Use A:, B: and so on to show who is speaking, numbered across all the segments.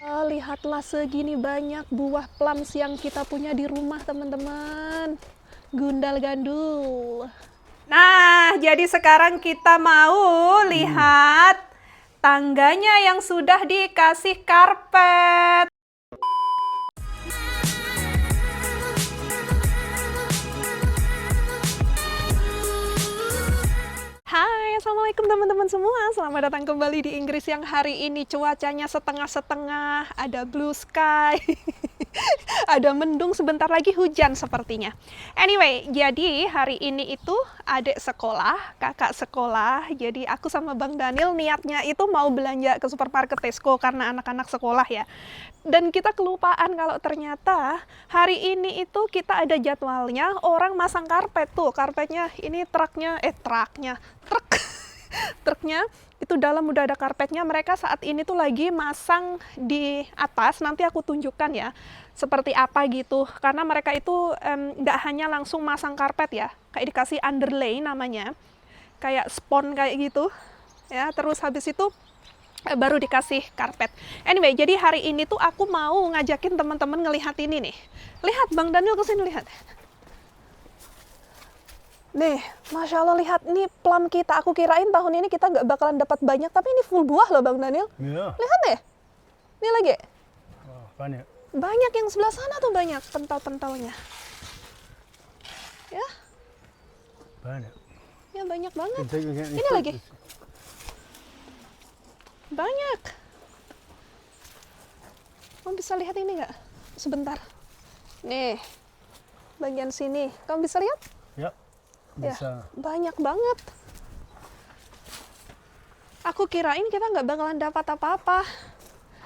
A: Lihatlah segini banyak buah plums yang kita punya di rumah, teman-teman. Gundal gandul. Nah, jadi sekarang kita mau lihat tangganya yang sudah dikasih karpet. Hai, assalamualaikum teman-teman semua. Selamat datang kembali di Inggris yang hari ini cuacanya setengah-setengah. Ada blue sky, ada mendung, sebentar lagi hujan sepertinya. Anyway, jadi hari ini itu adik sekolah, kakak sekolah. Jadi aku sama Bang Daniel niatnya itu mau belanja ke supermarket Tesco karena anak-anak sekolah ya. Dan kita kelupaan kalau ternyata hari ini itu kita ada jadwalnya orang masang karpet tuh. Karpetnya ini truknya itu dalam udah ada karpetnya. Mereka saat ini tuh lagi masang di atas, nanti aku tunjukkan ya seperti apa gitu, karena mereka itu nggak hanya langsung masang karpet ya, kayak dikasih underlay namanya, kayak spon kayak gitu ya, terus habis itu baru dikasih karpet. Anyway, jadi hari ini tuh aku mau ngajakin teman-teman ngelihat ini nih. Lihat, Bang Daniel kesini, lihat. Nih, Masya Allah, lihat nih plum kita. Aku kirain tahun ini kita nggak bakalan dapat banyak, tapi ini full buah loh, Bang Daniel.
B: Iya.
A: Lihat deh. Ini lagi.
B: Oh, banyak.
A: Banyak yang sebelah sana tuh banyak pental-pentalnya. Ya.
B: Banyak.
A: Ya banyak banget.
B: Ini
A: Ini lagi. Banyak. Kamu bisa lihat ini nggak? Sebentar. Nih, bagian sini. Kamu bisa lihat?
B: Ya, bisa.
A: Ya, banyak banget. Aku kirain kita nggak bakalan dapat apa-apa.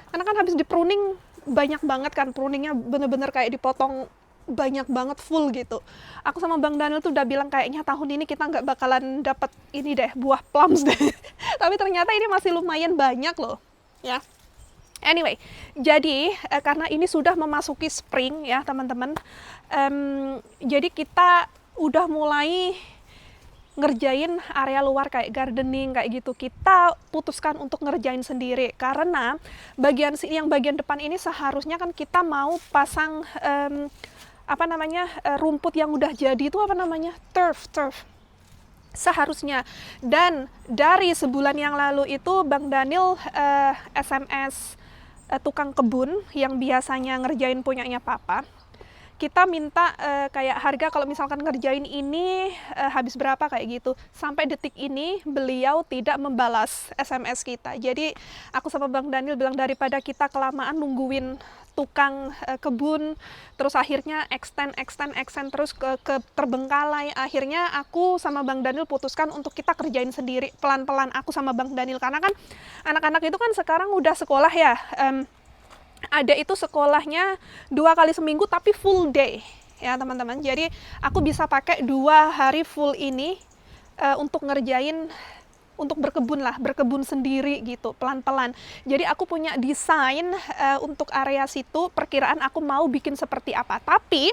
A: Karena kan habis di pruning banyak banget kan. Pruningnya bener-bener kayak dipotong banyak banget, full gitu. Aku sama Bang Daniel tuh udah bilang kayaknya tahun ini kita nggak bakalan dapat ini deh, buah plums deh. Tapi ternyata ini masih lumayan banyak loh, ya. Anyway, jadi karena ini sudah memasuki spring ya teman-teman, jadi kita udah mulai ngerjain area luar kayak gardening kayak gitu. Kita putuskan untuk ngerjain sendiri karena bagian sini, yang bagian depan ini seharusnya kan kita mau pasang rumput yang udah jadi itu turf seharusnya. Dan dari sebulan yang lalu itu Bang Daniel SMS tukang kebun yang biasanya ngerjain punyanya papa, kita minta kayak harga kalau misalkan ngerjain ini habis berapa kayak gitu. Sampai detik ini beliau tidak membalas SMS kita. Jadi aku sama Bang Daniel bilang daripada kita kelamaan nungguin tukang kebun, terus akhirnya extend terus ke terbengkalai. Akhirnya aku sama Bang Daniel putuskan untuk kita kerjain sendiri pelan-pelan, aku sama Bang Daniel, karena kan anak-anak itu kan sekarang udah sekolah ya. Ada itu sekolahnya 2 kali seminggu tapi full day ya teman-teman. Jadi aku bisa pakai 2 hari full ini untuk ngerjain, untuk berkebun sendiri gitu pelan-pelan. Jadi aku punya desain untuk area situ, perkiraan aku mau bikin seperti apa. Tapi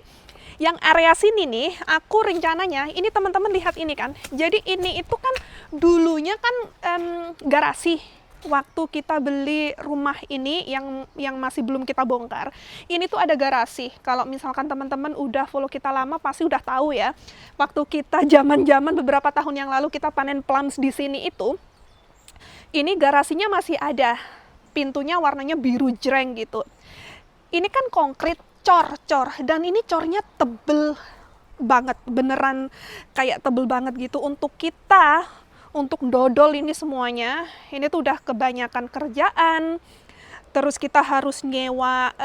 A: yang area sini nih, aku rencananya, ini teman-teman lihat ini kan. Jadi ini itu kan dulunya kan garasi. Waktu kita beli rumah ini yang masih belum kita bongkar, ini tuh ada garasi. Kalau misalkan teman-teman udah follow kita lama pasti udah tahu ya. Waktu kita zaman-zaman beberapa tahun yang lalu kita panen plums di sini itu, ini garasinya masih ada. Pintunya warnanya biru jreng gitu. Ini kan konkrit cor, dan ini cornya tebel banget, beneran kayak tebel banget gitu. Untuk dodol ini semuanya, ini tuh udah kebanyakan kerjaan, terus kita harus nyewa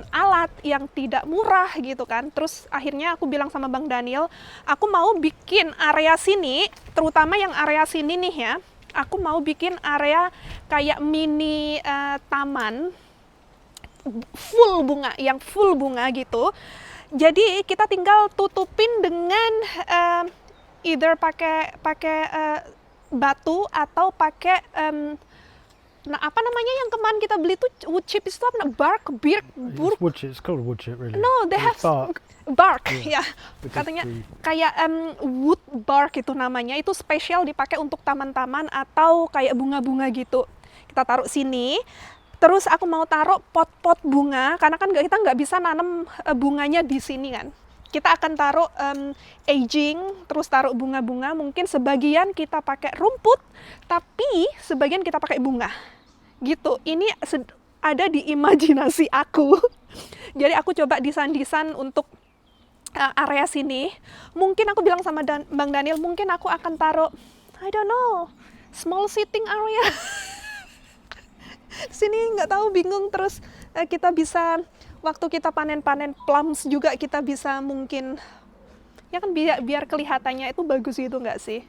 A: alat yang tidak murah gitu kan. Terus akhirnya aku bilang sama Bang Daniel, aku mau bikin area sini, terutama yang area sini nih ya, aku mau bikin area kayak mini taman, full bunga gitu. Jadi kita tinggal tutupin dengan either pakai batu atau pakai apa namanya yang kemarin kita beli tuh wood chip itu apa?
B: Wood chip. It's called wood chip, really.
A: No, they have bark. Ya, katanya kayak wood bark itu namanya. Itu spesial dipakai untuk taman-taman atau kayak bunga-bunga gitu. Kita taruh sini. Terus aku mau taruh pot-pot bunga, karena kan kita nggak bisa nanam bunganya di sini kan. Kita akan taruh aging, terus taruh bunga-bunga. Mungkin sebagian kita pakai rumput, tapi sebagian kita pakai bunga. Gitu. Ini ada di imajinasi aku. Jadi aku coba desain-desain untuk area sini. Mungkin aku bilang sama Bang Daniel, mungkin aku akan taruh, I don't know, small sitting area. Sini nggak tahu, bingung. Terus kita bisa, waktu kita panen-panen plums juga kita bisa mungkin, ya kan biar kelihatannya itu bagus gitu nggak sih?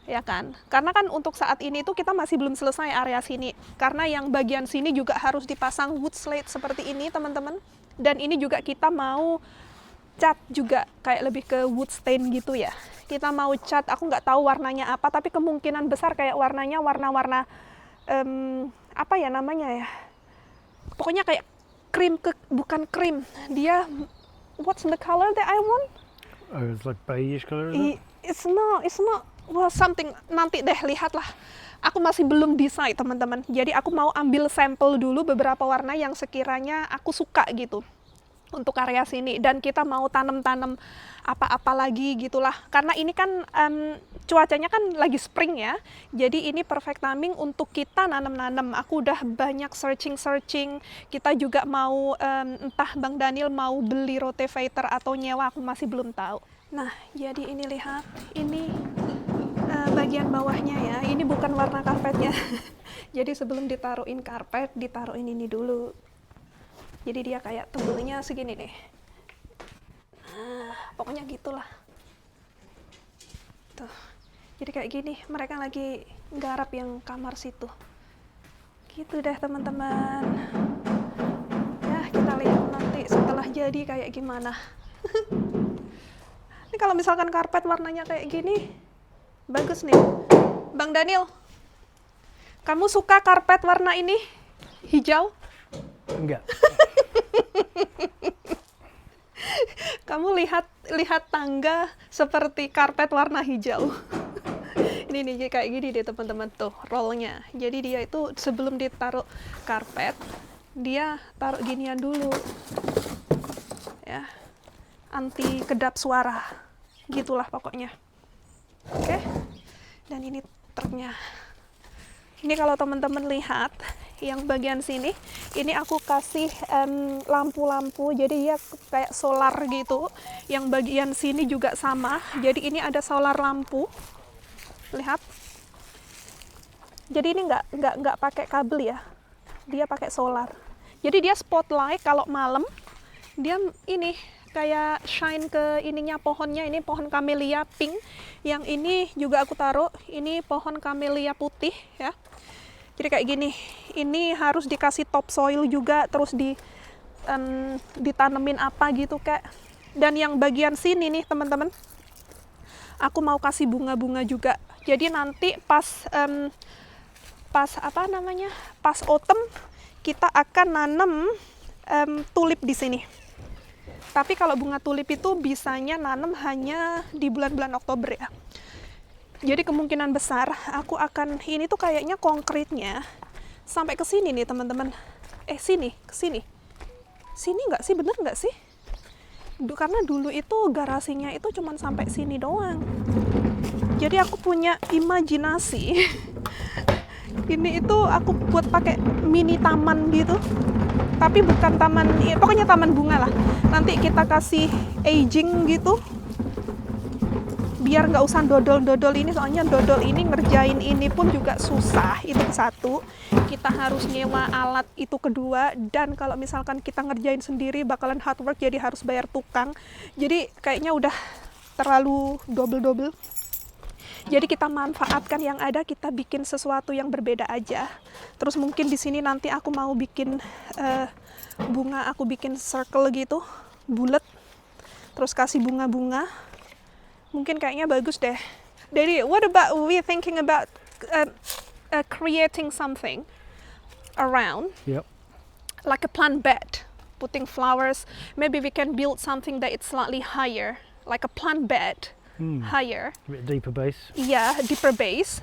A: Ya kan? Karena kan untuk saat ini tuh kita masih belum selesai area sini. Karena yang bagian sini juga harus dipasang wood slate seperti ini teman-teman. Dan ini juga kita mau cat juga, kayak lebih ke wood stain gitu ya. Kita mau cat, aku nggak tahu warnanya apa, tapi kemungkinan besar kayak warnanya warna-warna apa ya namanya ya, pokoknya kayak krim, bukan krim, dia, what's the color that I want?
B: Oh, it's like beige color, is it?
A: It's not, well, something, nanti deh, lihatlah. Aku masih belum decide teman-teman, jadi aku mau ambil sampel dulu beberapa warna yang sekiranya aku suka gitu untuk area sini, dan kita mau tanam-tanam apa-apa lagi gitulah, karena ini kan cuacanya kan lagi spring ya, jadi ini perfect timing untuk kita nanam-nanam. Aku udah banyak searching, kita juga mau entah Bang Daniel mau beli rotavator atau nyewa, aku masih belum tahu. Nah, jadi ini lihat, ini bagian bawahnya ya, ini bukan warna karpetnya. Jadi sebelum ditaruhin karpet, ditaruhin ini dulu. Jadi dia kayak tebelnya segini deh. Nah, pokoknya gitulah. Tuh. Jadi kayak gini, mereka lagi garap yang kamar situ. Gitu deh teman-teman. Ya, kita lihat nanti setelah jadi kayak gimana. Ini kalau misalkan karpet warnanya kayak gini, bagus nih. Bang Daniel, kamu suka karpet warna ini? Hijau?
B: Enggak.
A: Kamu lihat tangga seperti karpet warna hijau. Ini nih kayak gini deh teman-teman, tuh rollnya. Jadi dia itu sebelum ditaruh karpet, dia taruh ginian dulu. Ya. Anti kedap suara. Gitulah pokoknya. Oke. Dan ini truknya. Ini kalau teman-teman lihat yang bagian sini, ini aku kasih lampu-lampu, jadi ya kayak solar gitu. Yang bagian sini juga sama, jadi ini ada solar lampu. Lihat. Jadi ini nggak pakai kabel ya, dia pakai solar. Jadi dia spotlight kalau malam, dia ini kayak shine ke ininya pohonnya. Ini pohon camellia pink, yang ini juga aku taruh, ini pohon camellia putih ya. Jadi kayak gini, ini harus dikasih topsoil juga, terus ditanemin apa gitu kayak. Dan yang bagian sini nih teman-teman, aku mau kasih bunga-bunga juga. Jadi nanti pas apa namanya, pas autumn kita akan nanam tulip di sini. Tapi kalau bunga tulip itu bisanya nanam hanya di bulan-bulan Oktober ya. Jadi kemungkinan besar aku akan, ini tuh kayaknya konkretnya sampai ke sini nih teman-teman. Sini, ke sini. Sini nggak sih, bener nggak sih? Karena dulu itu garasinya itu cuma sampai sini doang. Jadi aku punya imajinasi. Ini itu aku buat pakai mini taman gitu. Tapi bukan taman, pokoknya taman bunga lah. Nanti kita kasih aging gitu. Biar nggak usah dodol-dodol ini, soalnya dodol ini ngerjain ini pun juga susah. Itu satu, kita harus nyewa alat, itu kedua. Dan kalau misalkan kita ngerjain sendiri bakalan hard work, jadi harus bayar tukang. Jadi kayaknya udah terlalu double-double. Jadi kita manfaatkan yang ada, kita bikin sesuatu yang berbeda aja. Terus mungkin di sini nanti aku mau bikin bunga, aku bikin circle gitu, bulat. Terus kasih bunga-bunga. Mungkin kayaknya bagus deh. Jadi, what about we thinking about creating something around,
B: Yep.
A: like a plant bed, putting flowers. Maybe we can build something that it's slightly higher, like a plant bed, higher.
B: A bit deeper base.
A: Yeah, deeper base.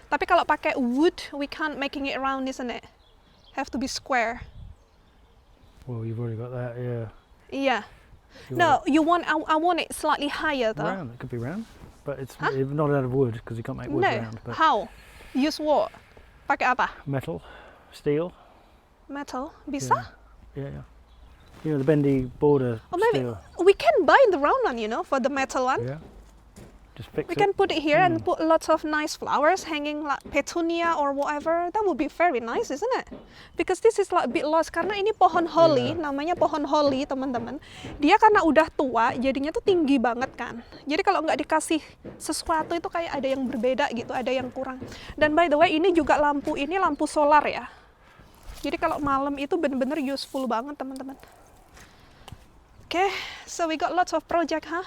A: Tapi kalau pakai wood, we can't making it round, isn't it? have to be square.
B: Well, you've already got that, yeah.
A: Iya.
B: You
A: No, you want I want it slightly higher
B: want it
A: though.
B: round. It could be round, but it's
A: Huh?
B: not out of wood because you can't make wood
A: No.
B: round. But
A: How? Use what? Pakai apa?
B: metal, steel.
A: Metal. Bisa?
B: Yeah. You know the bendy border
A: Or maybe
B: steel.
A: we can buy the round one, you know, for the metal one.
B: Yeah. Just fix
A: We
B: it.
A: can put it here and put lots of nice flowers hanging like petunia or whatever. That would be very nice, isn't it? Because this is like a bit lost karena ini pohon holly,
B: Yeah.
A: namanya pohon holly, teman-teman. Dia karena udah tua, jadinya tuh tinggi banget kan. Jadi kalau nggak dikasih sesuatu itu kayak ada yang berbeda gitu, ada yang kurang. Dan by the way, ini juga lampu ini lampu solar ya. Jadi kalau malam itu bener-bener useful banget, teman-teman. Okay, so we got lots of project, huh?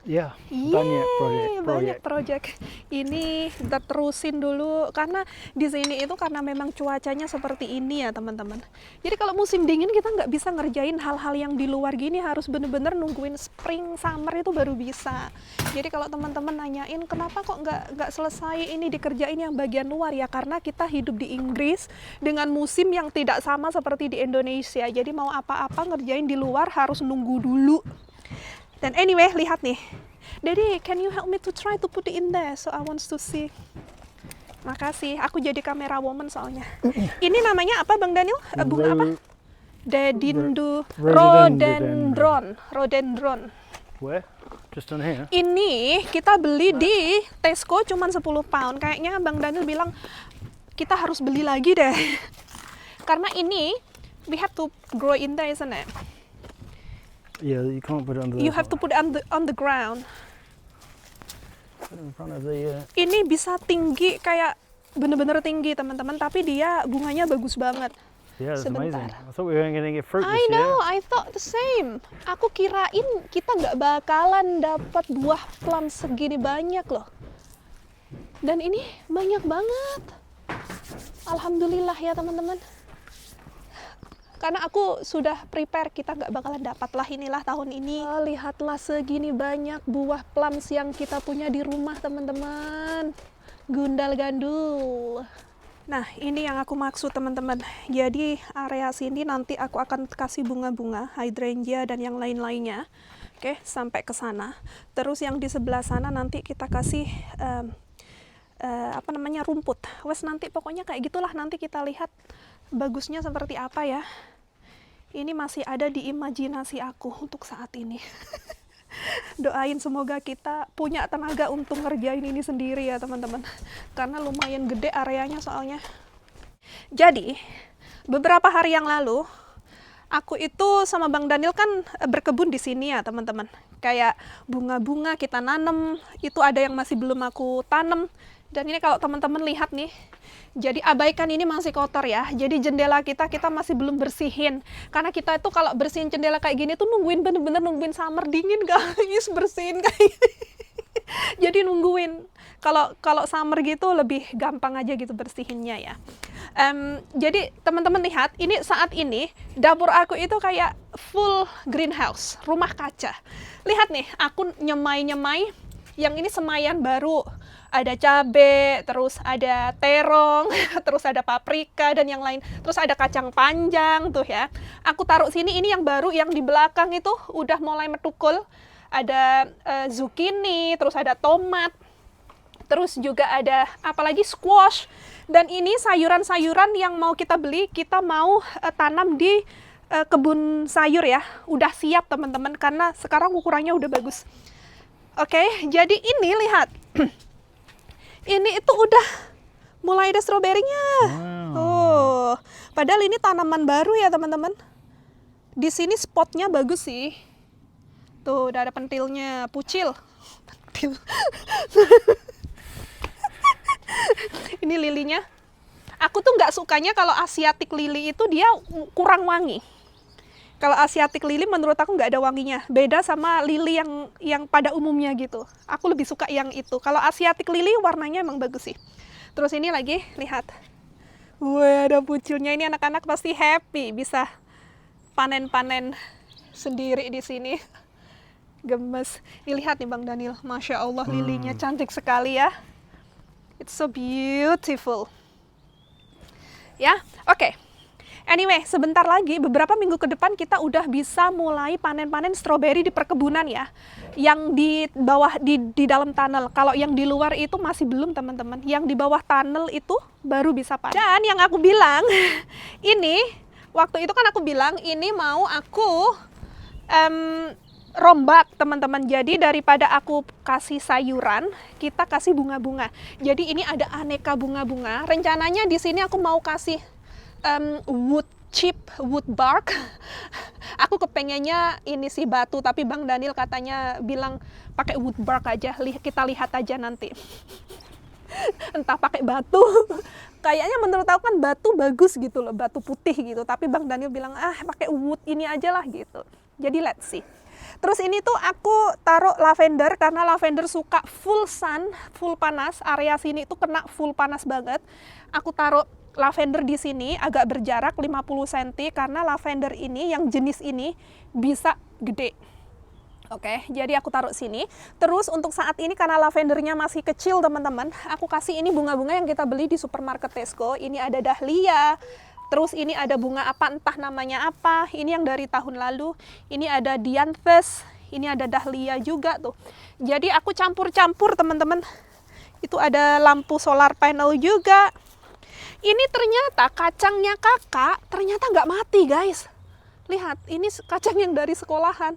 B: Yeah. Banyak project.
A: Banyak project. Ini kita terusin dulu karena di sini itu karena memang cuacanya seperti ini ya teman-teman. Jadi kalau musim dingin kita nggak bisa ngerjain hal-hal yang di luar gini, harus bener-bener nungguin spring summer itu baru bisa. Jadi kalau teman-teman nanyain kenapa kok nggak selesai ini dikerjain yang bagian luar, ya karena kita hidup di Inggris dengan musim yang tidak sama seperti di Indonesia. Jadi mau apa-apa ngerjain di luar harus nunggu dulu. Dan anyway, lihat nih. Daddy, can you help me to try to put it in there? So I want to see. Makasih, aku jadi kamera woman soalnya. Ini namanya apa Bang Daniel? Bunga apa? Rhododendron. Rhododendron.
B: Where? Just on here.
A: Ini kita beli di Tesco cuman 10 pound. Kayaknya Bang Daniel bilang kita harus beli lagi deh. Karena ini we have to grow in there, isn't it?
B: Yeah, you can't put it under.
A: You have to put it on the ground.
B: Put it in front of the.
A: Ini bisa tinggi kayak bener-bener tinggi teman-teman, tapi dia bunganya bagus banget.
B: Yeah, that's
A: Sebentar.
B: amazing. I thought we weren't going to get fruit
A: I
B: this year.
A: know, I thought the same. Aku kirain kita nggak bakalan dapat buah plum segini banyak loh. Dan ini banyak banget. Alhamdulillah ya teman-teman. Karena aku sudah prepare, kita nggak bakalan dapat lah inilah tahun ini. Oh, lihatlah segini banyak buah plums yang kita punya di rumah teman-teman. Gundal gandul. Nah, ini yang aku maksud teman-teman. Jadi area sini nanti aku akan kasih bunga-bunga, hydrangea dan yang lain-lainnya. Oke, sampai ke sana. Terus yang di sebelah sana nanti kita kasih rumput. Wes nanti pokoknya kayak gitulah, nanti kita lihat bagusnya seperti apa ya. Ini masih ada di imajinasi aku untuk saat ini. Doain semoga kita punya tenaga untuk ngerjain ini sendiri ya teman-teman. Karena lumayan gede areanya soalnya. Jadi, beberapa hari yang lalu, aku itu sama Bang Daniel kan berkebun di sini ya teman-teman. Kayak bunga-bunga kita nanam, itu ada yang masih belum aku tanam. Dan ini kalau teman-teman lihat nih, jadi abaikan ini masih kotor ya. Jadi jendela kita masih belum bersihin. Karena kita itu kalau bersihin jendela kayak gini tuh bener-bener nungguin summer dingin guys, bersihin kayak gini. Jadi nungguin. Kalau summer gitu lebih gampang aja gitu bersihinnya ya. Jadi teman-teman lihat, ini saat ini dapur aku itu kayak full greenhouse, rumah kaca. Lihat nih, aku nyemai-nyemai. Yang ini semayan baru. Ada cabe, terus ada terong, terus ada paprika dan yang lain. Terus ada kacang panjang tuh ya. Aku taruh sini, ini yang baru, yang di belakang itu udah mulai metukul. Ada zucchini, terus ada tomat. Terus juga ada apalagi squash. Dan ini sayuran-sayuran yang mau kita beli, kita mau tanam di kebun sayur ya. Udah siap teman-teman, karena sekarang ukurannya udah bagus. Oke, jadi ini lihat. Ini itu udah mulai ada stroberinya.
B: Wow.
A: Oh, padahal ini tanaman baru ya teman-teman. Di sini spotnya bagus sih. Tuh, udah ada pentilnya, pucil. Pentil. Ini lilinya. Aku tuh nggak sukanya kalau Asiatic lily itu dia kurang wangi. Kalau Asiatic lily menurut aku nggak ada wanginya. Beda sama lili yang pada umumnya gitu. Aku lebih suka yang itu. Kalau Asiatic lily warnanya emang bagus sih. Terus ini lagi, lihat. Wah, ada pucilnya. Ini anak-anak pasti happy bisa panen-panen sendiri di sini. Gemes. Ini lihat nih Bang Daniel. Masya Allah, lilinya cantik sekali ya. It's so beautiful. Ya, oke. Anyway, sebentar lagi, beberapa minggu ke depan kita udah bisa mulai panen-panen stroberi di perkebunan ya. Yang di bawah, di dalam tunnel. Kalau yang di luar itu masih belum teman-teman. Yang di bawah tunnel itu baru bisa panen. Dan yang aku bilang, ini, waktu itu kan aku bilang, ini mau aku rombak teman-teman. Jadi daripada aku kasih sayuran, kita kasih bunga-bunga. Jadi ini ada aneka bunga-bunga. Rencananya di sini aku mau kasih wood chip, wood bark. Aku kepengennya ini sih batu, tapi Bang Daniel katanya bilang pakai wood bark aja. Kita lihat aja nanti. Entah pakai batu. Kayaknya menurut aku kan batu bagus gitu loh, batu putih gitu. Tapi Bang Daniel bilang pakai wood ini aja lah gitu. Jadi let's see. Terus ini tuh aku taruh lavender karena lavender suka full sun, full panas. Area sini tuh kena full panas banget. Aku taruh lavender di sini agak berjarak 50 cm karena lavender ini yang jenis ini bisa gede. Oke, jadi aku taruh sini. Terus untuk saat ini karena lavendernya masih kecil teman-teman, aku kasih ini bunga-bunga yang kita beli di supermarket Tesco. Ini ada dahlia, terus ini ada bunga apa entah namanya apa. Ini yang dari tahun lalu. Ini ada dianthus, ini ada dahlia juga tuh. Jadi aku campur-campur teman-teman. Itu ada lampu solar panel juga. Ini ternyata kacangnya kakak ternyata nggak mati guys. Lihat, ini kacang yang dari sekolahan.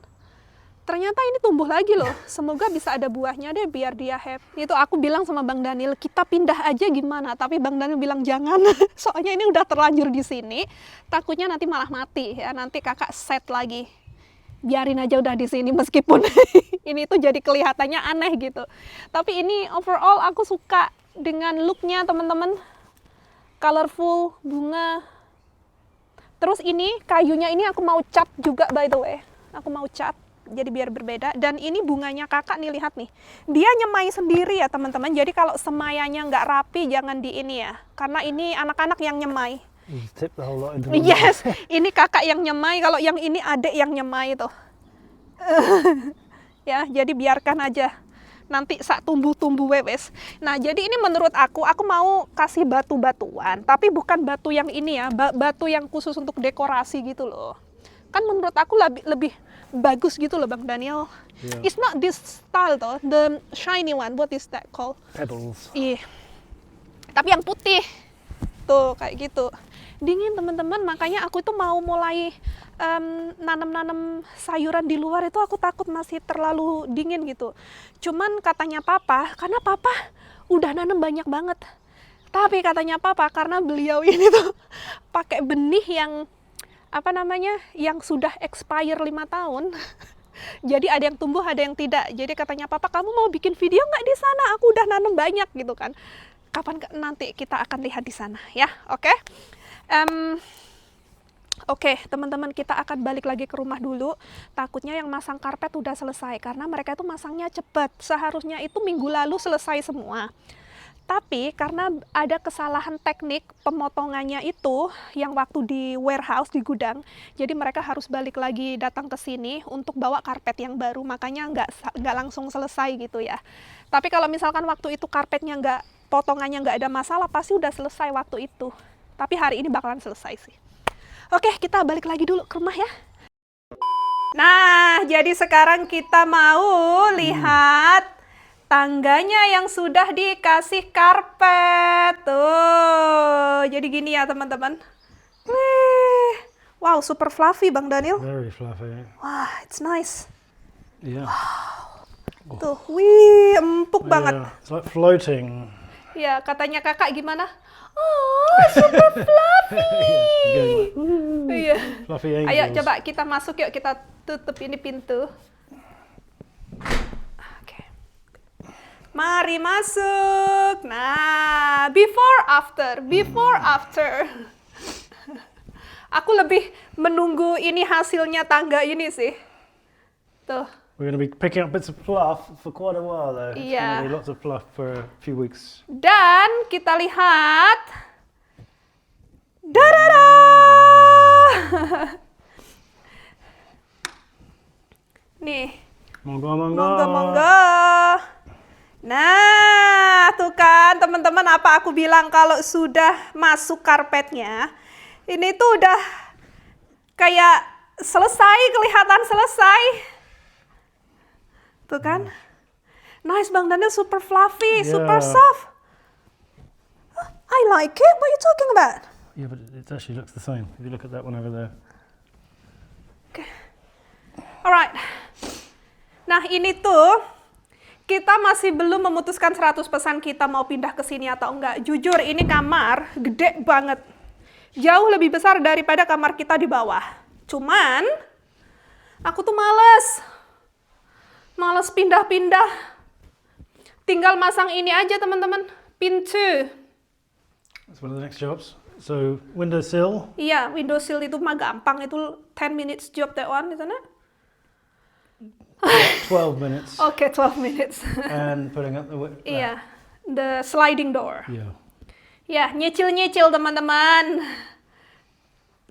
A: Ternyata ini tumbuh lagi loh. Semoga bisa ada buahnya deh biar dia happy. Itu aku bilang sama Bang Daniel, kita pindah aja gimana? Tapi Bang Daniel bilang jangan. Soalnya ini udah terlanjur di sini. Takutnya nanti malah mati ya. Nanti kakak set lagi. Biarin aja udah di sini meskipun ini tuh jadi kelihatannya aneh gitu. Tapi ini overall aku suka dengan looknya teman-teman. Colorful bunga. Terus ini kayunya ini aku mau cat juga by the way. Aku mau cat jadi biar berbeda. Dan ini bunganya kakak nih, lihat nih. Dia nyemai sendiri ya teman-teman. Jadi kalau semaiannya nggak rapi jangan di ini ya. Karena ini anak-anak yang nyemai.
B: Tip the whole lot into one.
A: Yes, ini kakak yang nyemai. Kalau yang ini adik yang nyemai tuh. Ya, jadi biarkan aja. Nanti sak tumbuh-tumbuh wewes. Nah, jadi ini menurut aku mau kasih batu-batuan. Tapi bukan batu yang ini ya. Batu yang khusus untuk dekorasi gitu loh. Kan menurut aku lebih bagus gitu loh Bang Daniel.
B: Yeah.
A: It's not this style though, the shiny one. What is that called?
B: Pebbles.
A: Iya. Tapi yang putih. Tuh kayak gitu. Dingin teman-teman, makanya aku itu mau mulai nanam-nanam sayuran di luar itu aku takut masih terlalu dingin gitu. Cuman katanya papa, karena papa udah nanam banyak banget. Tapi katanya papa karena beliau ini tuh pakai benih yang apa namanya, yang sudah expire 5 tahun. Jadi ada yang tumbuh, ada yang tidak. Jadi katanya papa, kamu mau bikin video nggak di sana? Aku udah nanam banyak gitu kan. Kapan nanti kita akan lihat di sana ya, oke? Oke, teman-teman, kita akan balik lagi ke rumah dulu. Takutnya yang masang karpet udah selesai karena mereka itu masangnya cepat. Seharusnya itu minggu lalu selesai semua. Tapi karena ada kesalahan teknik pemotongannya itu yang waktu di warehouse, di gudang, jadi mereka harus balik lagi datang ke sini untuk bawa karpet yang baru, makanya nggak langsung selesai gitu ya. Tapi kalau misalkan waktu itu karpetnya potongannya nggak ada masalah, pasti udah selesai waktu itu. Tapi hari ini bakalan selesai sih. Oke, kita balik lagi dulu ke rumah ya. Nah, jadi sekarang kita mau lihat tangganya yang sudah dikasih karpet. Tuh, jadi gini ya teman-teman. Wow, super fluffy Bang Daniel.
B: Very fluffy.
A: Wah, it's nice.
B: Yeah.
A: Tuh, wih, empuk banget.
B: Yeah, it's like floating.
A: Ya, katanya kakak gimana? Oh, super fluffy. Iya.
B: Fluffy angels.
A: Ayo coba kita masuk yuk, kita tutup ini pintu. Oke. Mari masuk. Nah, before after. Aku lebih menunggu ini hasilnya tangga ini sih. Tuh.
B: We're going to be picking up bits of fluff for quite a while though. It's
A: Yeah.
B: going to be lots of fluff for a few weeks.
A: Dan kita lihat. Dadada! Nih.
B: Monggo, monggo.
A: Monggo. Nah, tuh kan teman-teman, apa aku bilang kalau sudah masuk karpetnya, ini tuh udah kayak selesai, kelihatan selesai. Tuh kan. Nice, Bang Daniel, super fluffy, super
B: Yeah.
A: soft. I like it. What are you talking about?
B: Yeah, but it actually looks the same. If you look at that one over there.
A: Okay. Alright. Nah, ini tuh kita masih belum memutuskan 100% kita mau pindah ke sini atau enggak. Jujur, ini kamar gede banget. Jauh lebih besar daripada kamar kita di bawah. Cuman aku tuh males pindah-pindah. Tinggal masang ini aja, teman-teman. Pintu.
B: That's one of the next jobs. So windowsill.
A: Iya, windowsill itu mah gampang. Itu 10 minutes job that one, isn't it?
B: 12 minutes.
A: Oke, 12 minutes.
B: And putting up the
A: Iya, the sliding door.
B: Yeah.
A: Ya, nyicil-nyicil, teman-teman.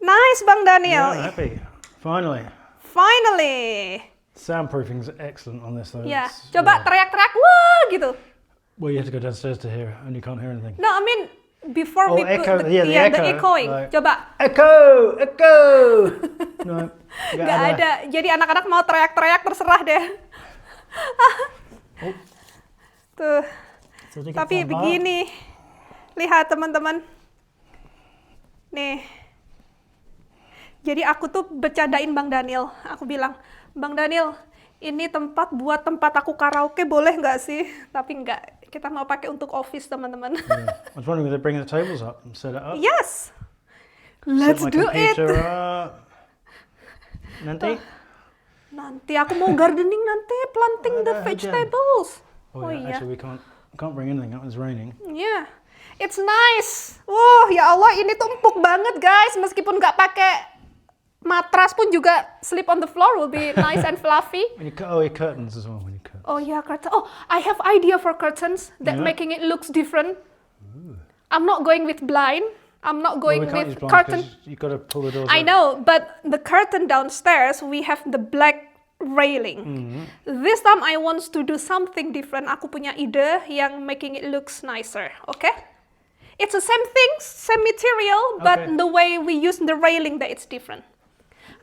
A: Nice, Bang Daniel.
B: Yeah, happy. Finally.
A: Finally.
B: Soundproofing's excellent on this though.
A: Ya,
B: It's-
A: coba teriak-teriak, wah gitu.
B: Well, you have to go downstairs to hear, and you can't hear anything.
A: No, I mean before
B: Oh,
A: we
B: echo,
A: put
B: yeah, the
A: the
B: echo,
A: echoing.
B: like-
A: Coba.
B: Echo! Echo! No,
A: Nggak ada. Jadi anak-anak mau teriak-teriak terserah deh.
B: Oh.
A: Tuh.
B: So I think
A: Tapi
B: it's on bar.
A: begini. Lihat, teman-teman. Nih. Jadi aku tuh bercandain Bang Daniel. Aku bilang, Bang Daniel, ini tempat buat tempat aku karaoke, boleh nggak sih? Tapi nggak. Kita mau pakai untuk office, teman-teman.
B: Yeah. I was wondering if they bring the tables up and set it up.
A: Yes.
B: Set
A: Let's
B: my
A: do it.
B: computer up. Nanti?
A: Nanti aku mau gardening nanti, planting the
B: Ada aja.
A: vegetables.
B: Oh, yeah. Actually, we can't bring anything up. It's raining.
A: Yeah, it's nice. Ya Allah, ini tuh empuk banget guys. Meskipun nggak pakai matras pun juga sleep on the floor will be nice and fluffy.
B: When you your curtains as well. When you cut.
A: Oh yeah, curtain. Oh, I have idea for curtains that
B: Yeah.
A: making it looks different. I'm not going with blind. I'm not
B: Well,
A: going
B: we can't
A: with
B: use blinds
A: curtain.
B: 'cause you've got to pull the doors.
A: I
B: up.
A: know, but the curtain downstairs we have the black railing. This time I want to do something different. Aku punya ide yang making it looks nicer. Okay? It's the same thing, same material, but
B: Okay.
A: the way we use the railing that it's different.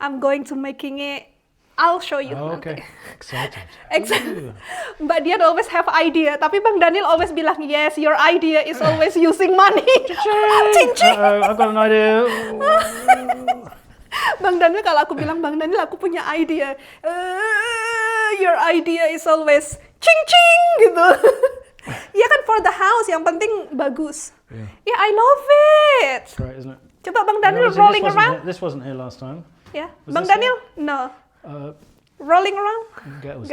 A: I'm going to making it. I'll show you.
B: Oh,
A: nanti.
B: okay. Excited.
A: Exactly. Mbak Dian always have idea, tapi Bang Daniel always bilang, yes, your idea is always using money. Cincin.
B: Uh-oh, I've got an idea.
A: Bang Daniel, kalau aku bilang, Bang Daniel, aku punya idea. Your idea is always cing-cing gitu. Iya kan, for the house, yang penting bagus.
B: Yeah.
A: Yeah, I love it.
B: It's great, isn't it?
A: Coba Bang
B: And
A: Daniel
B: obviously
A: rolling
B: this wasn't
A: around.
B: Here, this wasn't here last time.
A: Ya,
B: Was
A: Bang
B: this
A: Daniel, no.
B: Uh,
A: Rolling around.
B: get us.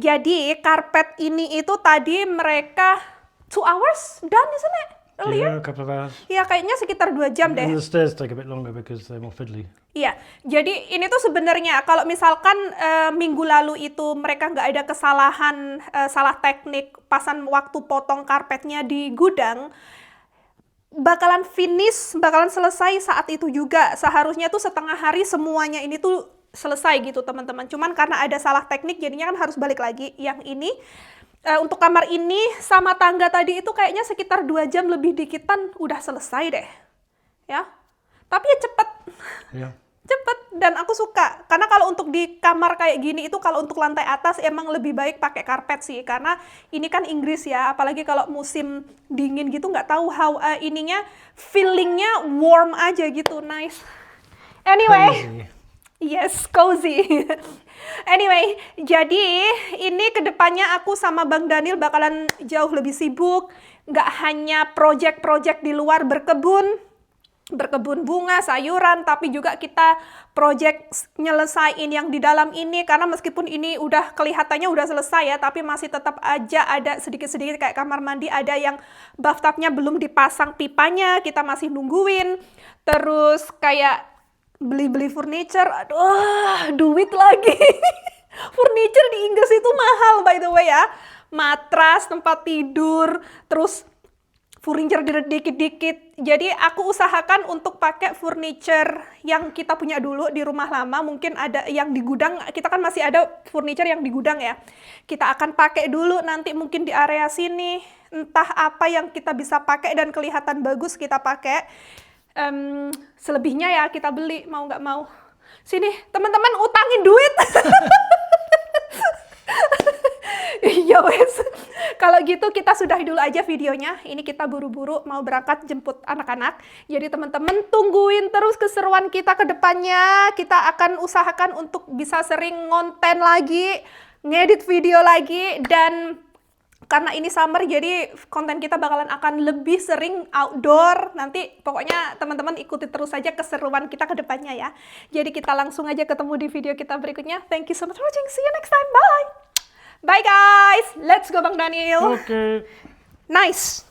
A: Jadi, karpet ini itu tadi mereka 2 hours done, isn't it? Earlier?
B: Yeah, a couple of hours.
A: Iya, kayaknya sekitar 2 jam deh.
B: And the stairs take a bit longer because they're more fiddly.
A: Iya, jadi ini tuh sebenarnya kalau misalkan minggu lalu itu mereka nggak ada kesalahan, salah teknik pasan waktu potong karpetnya di gudang, bakalan finish, bakalan selesai saat itu juga. Seharusnya tuh setengah hari semuanya ini tuh selesai gitu teman-teman. Cuman karena ada salah teknik jadinya kan harus balik lagi. Yang ini untuk kamar ini sama tangga tadi itu kayaknya sekitar 2 jam lebih dikitan udah selesai deh. Ya. Tapi ya cepet.
B: Yeah.
A: Cepet, dan aku suka karena kalau untuk di kamar kayak gini itu kalau untuk lantai atas emang lebih baik pakai karpet sih, karena ini kan Inggris ya, apalagi kalau musim dingin gitu nggak tahu how ininya feelingnya warm aja gitu, nice. Anyway,
B: Cozy.
A: yes, cozy. Anyway, jadi ini kedepannya aku sama Bang Daniel bakalan jauh lebih sibuk, nggak hanya project-project di luar berkebun bunga, sayuran, tapi juga kita project nyelesain yang di dalam ini, karena meskipun ini udah kelihatannya udah selesai ya, tapi masih tetap aja ada sedikit-sedikit kayak kamar mandi, ada yang bathtubnya belum dipasang pipanya, kita masih nungguin. Terus kayak beli-beli furniture, aduh, duit lagi. Furniture di Inggris itu mahal by the way ya. Matras, tempat tidur, terus furniture dikit-dikit. Jadi aku usahakan untuk pakai furniture yang kita punya dulu di rumah lama. Mungkin ada yang di gudang, kita kan masih ada furniture yang di gudang ya. Kita akan pakai dulu nanti mungkin di area sini. Entah apa yang kita bisa pakai dan kelihatan bagus kita pakai. Selebihnya ya kita beli, mau nggak mau. Sini, teman-teman utangin duit. Ya wes. Kalau gitu kita sudahi dulu aja videonya. Ini kita buru-buru mau berangkat jemput anak-anak. Jadi teman-teman tungguin terus keseruan kita ke depannya. Kita akan usahakan untuk bisa sering ngonten lagi, ngedit video lagi, dan karena ini summer jadi konten kita bakalan akan lebih sering outdoor. Nanti pokoknya teman-teman ikuti terus saja keseruan kita ke depannya ya. Jadi kita langsung aja ketemu di video kita berikutnya. Thank you so much for watching. See you next time. Bye. Bye guys. Let's go Bang Daniel.
B: Okay.
A: Nice.